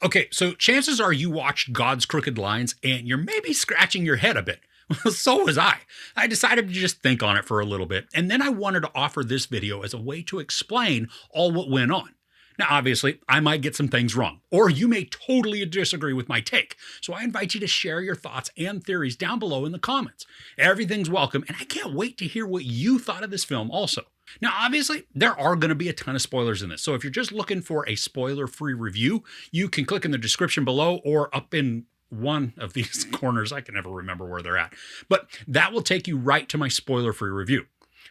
Okay, so chances are you watched God's Crooked Lines and you're maybe scratching your head a bit. Well, so was I. I decided to just think on it for a little bit, and then I wanted to offer this video as a way to explain all what went on. Now, obviously, I might get some things wrong, or you may totally disagree with my take, so I invite you to share your thoughts and theories down below in the comments. Everything's welcome, and I can't wait to hear what you thought of this film also. Now, obviously, there are going to be a ton of spoilers in this, so if you're just looking for a spoiler-free review, you can click in the description below or up in one of these corners. I can never remember where they're at, but that will take you right to my spoiler-free review.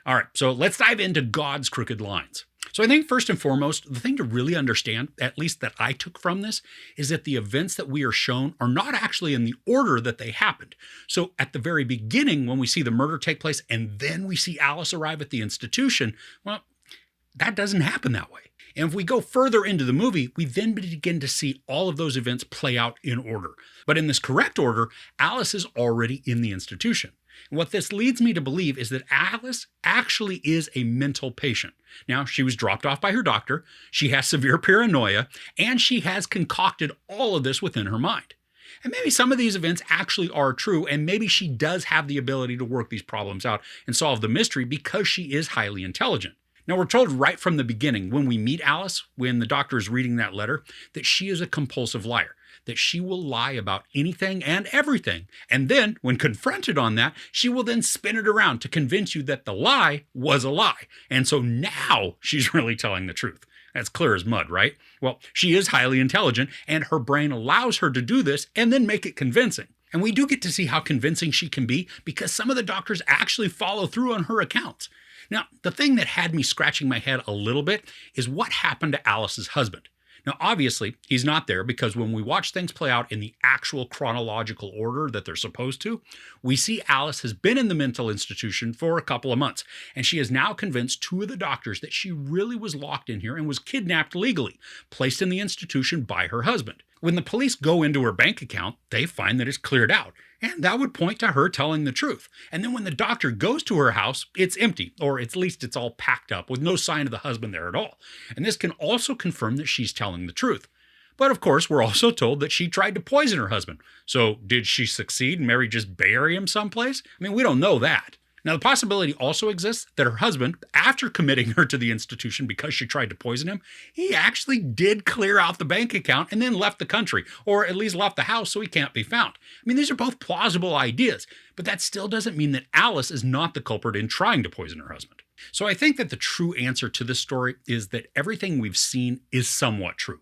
All right, so let's dive into God's Crooked Lines. So I think first and foremost, the thing to really understand, at least that I took from this, is that the events that we are shown are not actually in the order that they happened. So at the very beginning, when we see the murder take place and then we see Alice arrive at the institution, well, that doesn't happen that way. And if we go further into the movie, we then begin to see all of those events play out in order. But in this correct order, Alice is already in the institution. And what this leads me to believe is that Alice actually is a mental patient. Now, she was dropped off by her doctor, she has severe paranoia, and she has concocted all of this within her mind. And maybe some of these events actually are true, and maybe she does have the ability to work these problems out and solve the mystery because she is highly intelligent. Now, we're told right from the beginning when we meet Alice, when the doctor is reading that letter, that she is a compulsive liar, that she will lie about anything and everything. And then, when confronted on that, she will then spin it around to convince you that the lie was a lie. And so now she's really telling the truth. That's clear as mud, right? Well, she is highly intelligent, and her brain allows her to do this and then make it convincing. And we do get to see how convincing she can be because some of the doctors actually follow through on her accounts. Now, the thing that had me scratching my head a little bit is what happened to Alice's husband. Now, obviously, he's not there because when we watch things play out in the actual chronological order that they're supposed to, we see Alice has been in the mental institution for a couple of months, and she has now convinced two of the doctors that she really was locked in here and was kidnapped legally, placed in the institution by her husband. When the police go into her bank account, they find that it's cleared out, and that would point to her telling the truth. And then when the doctor goes to her house, it's empty, or at least it's all packed up with no sign of the husband there at all. And this can also confirm that she's telling the truth. But of course, we're also told that she tried to poison her husband. So did she succeed and Mary just bury him someplace? I mean, we don't know that. Now, the possibility also exists that her husband, after committing her to the institution because she tried to poison him, he actually did clear out the bank account and then left the country, or at least left the house so he can't be found. I mean, these are both plausible ideas, but that still doesn't mean that Alice is not the culprit in trying to poison her husband. So I think that the true answer to this story is that everything we've seen is somewhat true.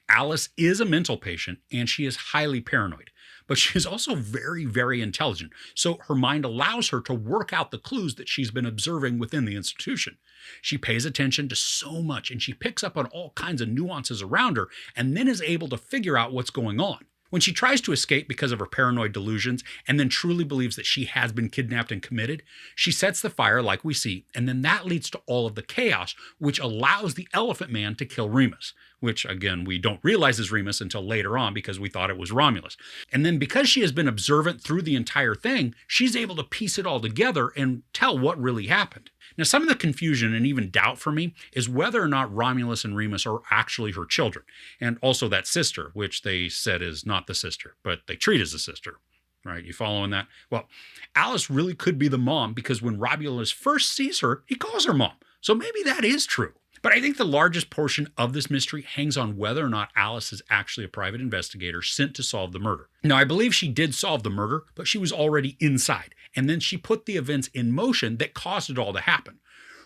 Alice is a mental patient and she is highly paranoid. But she is also very, very intelligent, so her mind allows her to work out the clues that she's been observing within the institution. She pays attention to so much, and she picks up on all kinds of nuances around her, and then is able to figure out what's going on. When she tries to escape because of her paranoid delusions, and then truly believes that she has been kidnapped and committed, she sets the fire like we see, and then that leads to all of the chaos, which allows the Elephant Man to kill Remus, which, again, we don't realize is Remus until later on because we thought it was Romulus. And then because she has been observant through the entire thing, she's able to piece it all together and tell what really happened. Now, some of the confusion and even doubt for me is whether or not Romulus and Remus are actually her children, and also that sister, which they said is not the sister, but they treat as a sister. Right? You following that? Well, Alice really could be the mom because when Romulus first sees her, he calls her mom. So maybe that is true. But I think the largest portion of this mystery hangs on whether or not Alice is actually a private investigator sent to solve the murder. Now, I believe she did solve the murder, but she was already inside, and then she put the events in motion that caused it all to happen.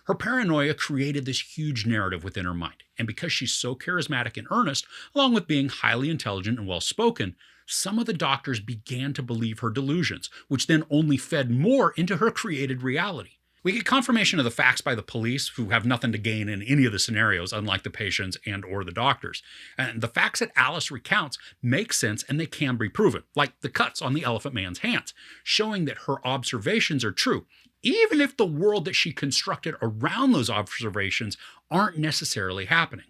Her paranoia created this huge narrative within her mind, and because she's so charismatic and earnest, along with being highly intelligent and well-spoken, some of the doctors began to believe her delusions, which then only fed more into her created reality. We get confirmation of the facts by the police, who have nothing to gain in any of the scenarios, unlike the patients and or the doctors. And the facts that Alice recounts make sense and they can be proven, like the cuts on the Elephant Man's hands, showing that her observations are true, even if the world that she constructed around those observations aren't necessarily happening.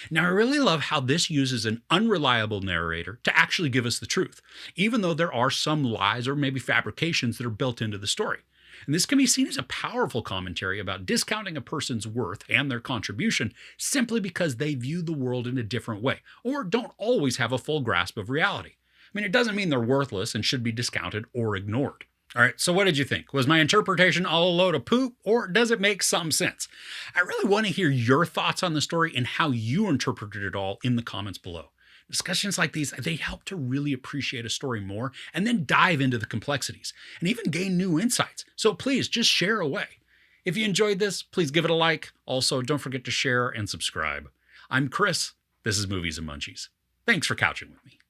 Now, I really love how this uses an unreliable narrator to actually give us the truth, even though there are some lies or maybe fabrications that are built into the story. And this can be seen as a powerful commentary about discounting a person's worth and their contribution simply because they view the world in a different way or don't always have a full grasp of reality. I mean, it doesn't mean they're worthless and should be discounted or ignored. All right, so what did you think? Was my interpretation all a load of poop, or does it make some sense? I really want to hear your thoughts on the story and how you interpreted it all in the comments below. Discussions like these, they help to really appreciate a story more and then dive into the complexities and even gain new insights. So please just share away. If you enjoyed this, please give it a like. Also, don't forget to share and subscribe. I'm Chris. This is Movies and Munchies. Thanks for couching with me.